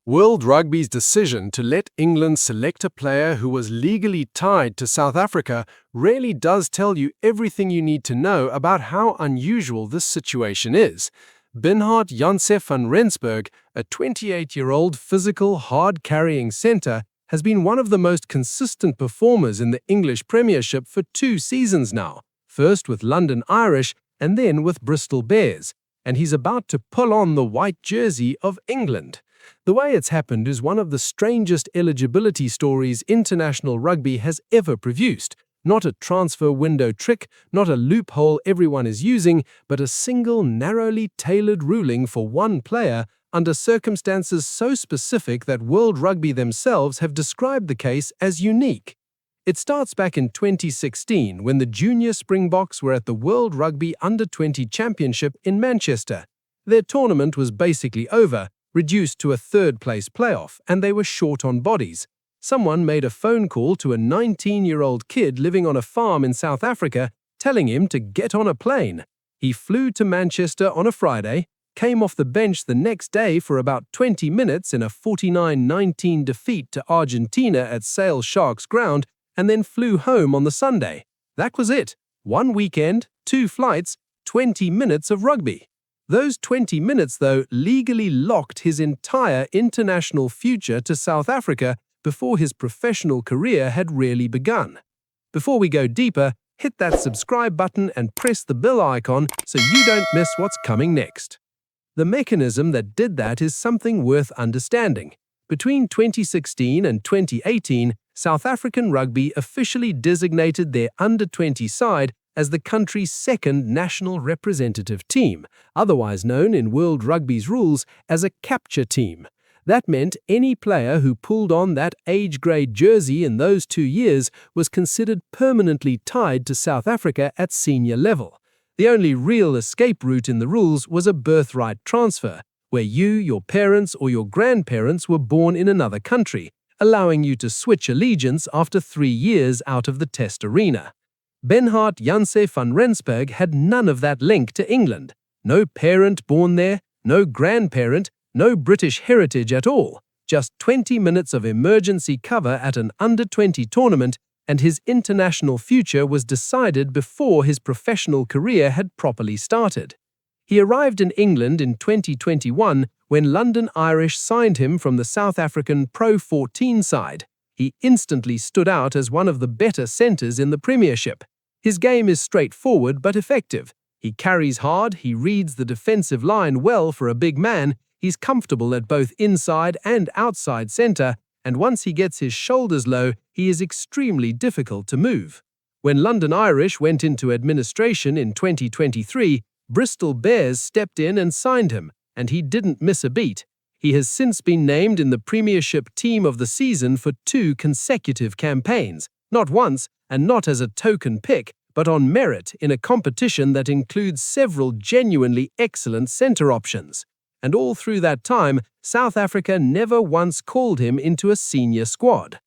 World Rugby's decision to let England select a player who was legally tied to South Africa really does tell you everything you need to know about how unusual this situation is. Bernhard Janse van Rensburg, a 28-year-old physical, hard-carrying centre, has been one of the most consistent performers in the English Premiership for 2 seasons now, first with London Irish and then with Bristol Bears, and he's about to pull on the white jersey of England. The way it's happened is one of the strangest eligibility stories international rugby has ever produced. Not a transfer window trick, not a loophole everyone is using, but a single narrowly tailored ruling for one player under circumstances so specific that World Rugby themselves have described the case as unique. It starts back in 2016 when the junior Springboks were at the World Rugby Under-20 Championship in Manchester. Their tournament was basically over, reduced to a third-place playoff, and they were short on bodies. Someone made a phone call to a 19-year-old kid living on a farm in South Africa, telling him to get on a plane. He flew to Manchester on a Friday, came off the bench the next day for about 20 minutes in a 49-19 defeat to Argentina at Sale Sharks ground, and then flew home on the Sunday. That was it. 1 weekend, 2 flights, 20 minutes of rugby. Those 20 minutes, though, legally locked his entire international future to South Africa before his professional career had really begun. Before we go deeper, hit that subscribe button and press the bell icon so you don't miss what's coming next. The mechanism that did that is something worth understanding. Between 2016 and 2018, South African Rugby officially designated their under-20 side as the country's second national representative team, otherwise known in World Rugby's rules as a capture team. That meant any player who pulled on that age-grade jersey in those 2 years was considered permanently tied to South Africa at senior level. The only real escape route in the rules was a birthright transfer, where you, your parents, or your grandparents were born in another country, allowing you to switch allegiance after 3 years out of the test arena. Bernhard Janse van Rensburg had none of that link to England. No parent born there, no grandparent, no British heritage at all. Just 20 minutes of emergency cover at an under-20 tournament, and his international future was decided before his professional career had properly started. He arrived in England in 2021 when London Irish signed him from the South African Pro 14 side. He instantly stood out as one of the better centres in the Premiership. His game is straightforward but effective. He carries hard, he reads the defensive line well for a big man, he's comfortable at both inside and outside centre, and once he gets his shoulders low, he is extremely difficult to move. When London Irish went into administration in 2023, Bristol Bears stepped in and signed him, and he didn't miss a beat. He has since been named in the Premiership Team of the Season for 2 consecutive campaigns, not once and not as a token pick, but on merit in a competition that includes several genuinely excellent centre options. And all through that time, South Africa never once called him into a senior squad.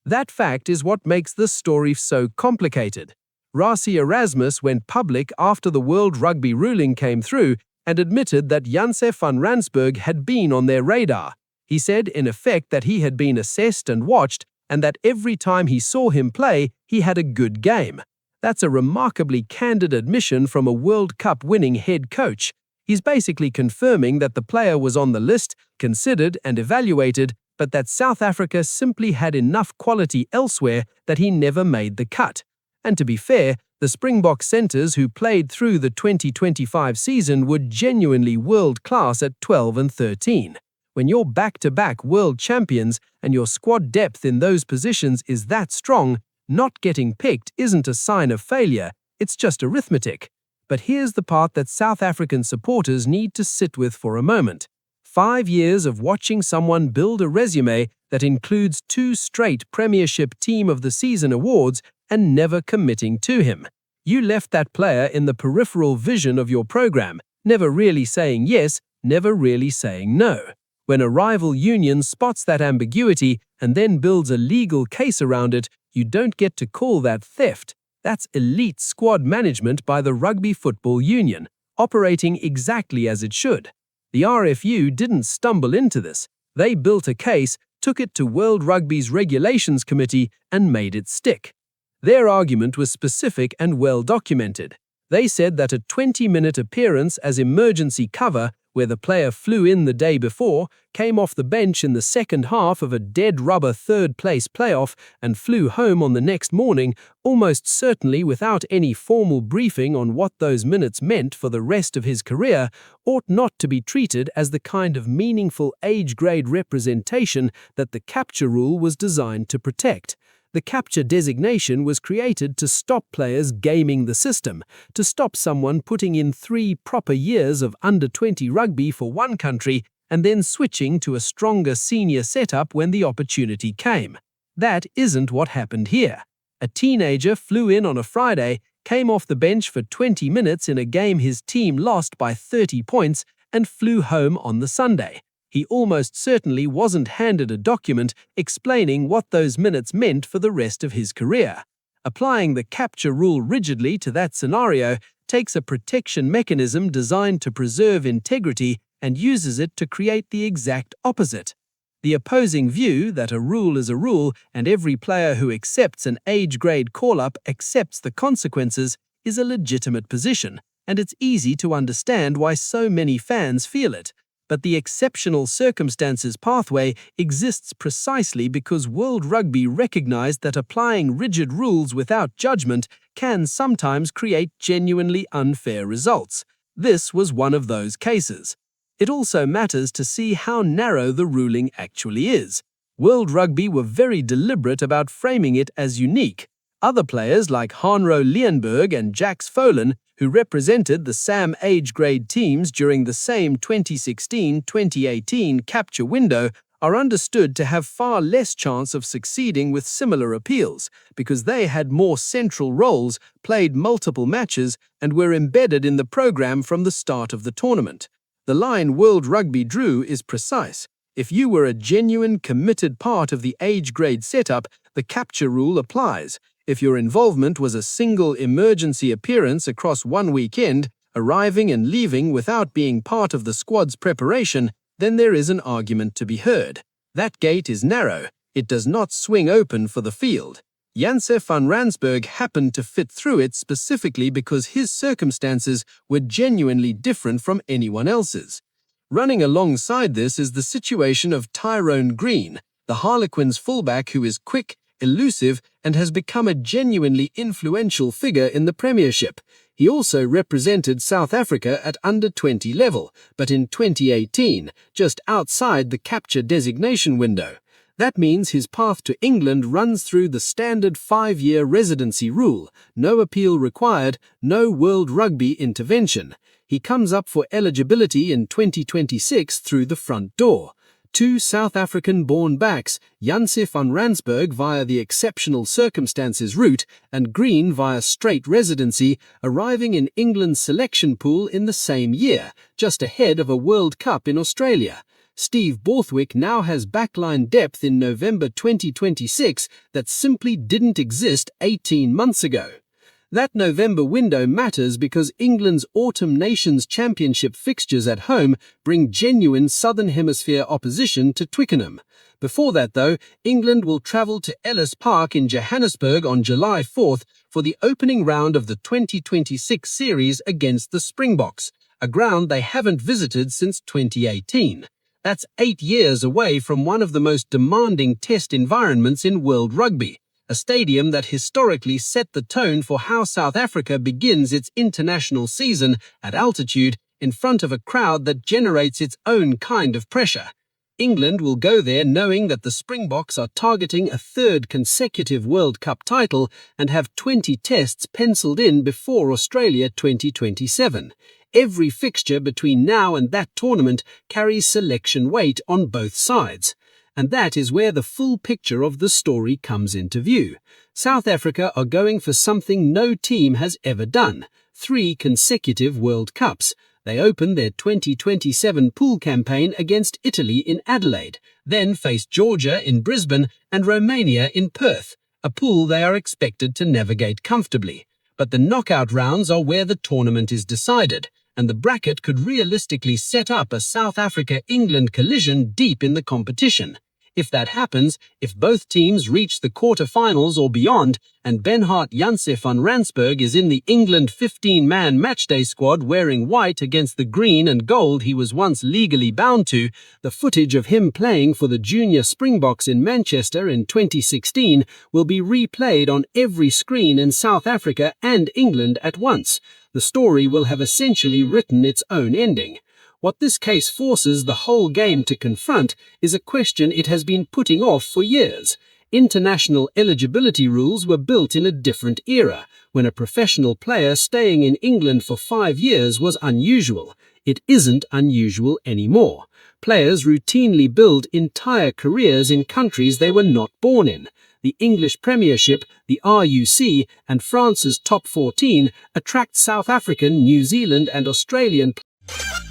That fact is what makes this story so complicated. Rassie Erasmus went public after the World Rugby ruling came through and admitted that Janse van Rensburg had been on their radar. He said, in effect, that he had been assessed and watched, and that every time he saw him play, he had a good game. That's a remarkably candid admission from a World Cup winning head coach. He's basically confirming that the player was on the list, considered and evaluated, but that South Africa simply had enough quality elsewhere that he never made the cut. And to be fair, the Springbok centres who played through the 2025 season were genuinely world-class at 12 and 13. When you're back-to-back world champions and your squad depth in those positions is that strong, not getting picked isn't a sign of failure, it's just arithmetic. But here's the part that South African supporters need to sit with for a moment. 5 years of watching someone build a resume that includes 2 straight Premiership Team of the Season awards and never committing to him. You left that player in the peripheral vision of your program, never really saying yes, never really saying no. When a rival union spots that ambiguity and then builds a legal case around it, you don't get to call that theft. That's elite squad management by the Rugby Football Union, operating exactly as it should. The RFU didn't stumble into this. They built a case, took it to World Rugby's Regulations Committee, and made it stick. Their argument was specific and well documented. They said that a 20-minute appearance as emergency cover, where the player flew in the day before, came off the bench in the second half of a dead rubber third-place playoff, and flew home on the next morning, almost certainly without any formal briefing on what those minutes meant for the rest of his career, ought not to be treated as the kind of meaningful age-grade representation that the capture rule was designed to protect. The capture designation was created to stop players gaming the system, to stop someone putting in 3 proper years of under-20 rugby for one country and then switching to a stronger senior setup when the opportunity came. That isn't what happened here. A teenager flew in on a Friday, came off the bench for 20 minutes in a game his team lost by 30 points, and flew home on the Sunday. He almost certainly wasn't handed a document explaining what those minutes meant for the rest of his career. Applying the capture rule rigidly to that scenario takes a protection mechanism designed to preserve integrity and uses it to create the exact opposite. The opposing view that a rule is a rule and every player who accepts an age-grade call-up accepts the consequences is a legitimate position, and it's easy to understand why so many fans feel it. But the exceptional circumstances pathway exists precisely because World Rugby recognized that applying rigid rules without judgment can sometimes create genuinely unfair results. This was one of those cases. It also matters to see how narrow the ruling actually is. World Rugby were very deliberate about framing it as unique. Other players like Hanro Lienberg and Jax Folan, who represented the SAM age grade teams during the same 2016-2018 capture window, are understood to have far less chance of succeeding with similar appeals because they had more central roles, played multiple matches, and were embedded in the program from the start of the tournament. The line World Rugby drew is precise. If you were a genuine, committed part of the age grade setup, the capture rule applies. If your involvement was a single emergency appearance across one weekend, arriving and leaving without being part of the squad's preparation, then there is an argument to be heard. That gate is narrow. It does not swing open for the field. Janse van Rensburg happened to fit through it specifically because his circumstances were genuinely different from anyone else's. Running alongside this is the situation of Tyrone Green, the Harlequins fullback who is quick, elusive, and has become a genuinely influential figure in the Premiership. He also represented South Africa at under-20 level, but in 2018, just outside the capture designation window. That means his path to England runs through the standard 5-year residency rule, no appeal required, no World Rugby intervention. He comes up for eligibility in 2026 through the front door. 2 South African-born backs, Janse van Rensburg via the exceptional circumstances route and Green via straight residency, arriving in England's selection pool in the same year, just ahead of a World Cup in Australia. Steve Borthwick now has backline depth in November 2026 that simply didn't exist 18 months ago. That November window matters because England's Autumn Nations Championship fixtures at home bring genuine Southern Hemisphere opposition to Twickenham. Before that, though, England will travel to Ellis Park in Johannesburg on July 4th for the opening round of the 2026 series against the Springboks, a ground they haven't visited since 2018. That's 8 years away from one of the most demanding test environments in World Rugby. A stadium that historically set the tone for how South Africa begins its international season at altitude in front of a crowd that generates its own kind of pressure. England will go there knowing that the Springboks are targeting a 3rd consecutive World Cup title and have 20 tests penciled in before Australia 2027. Every fixture between now and that tournament carries selection weight on both sides. And that is where the full picture of the story comes into view. South Africa are going for something no team has ever done: 3 consecutive World Cups. They open their 2027 pool campaign against Italy in Adelaide, then face Georgia in Brisbane and Romania in Perth, a pool they are expected to navigate comfortably. But the knockout rounds are where the tournament is decided, and the bracket could realistically set up a South Africa-England collision deep in the competition. If that happens, if both teams reach the quarter-finals or beyond, and Benhart Janse van Rensburg is in the England 15-man matchday squad wearing white against the green and gold he was once legally bound to, the footage of him playing for the junior Springboks in Manchester in 2016 will be replayed on every screen in South Africa and England at once. The story will have essentially written its own ending. What this case forces the whole game to confront is a question it has been putting off for years. International eligibility rules were built in a different era, when a professional player staying in England for 5 years was unusual. It isn't unusual anymore. Players routinely build entire careers in countries they were not born in. The English Premiership, the RUC, and France's top 14 attract South African, New Zealand, and Australian players.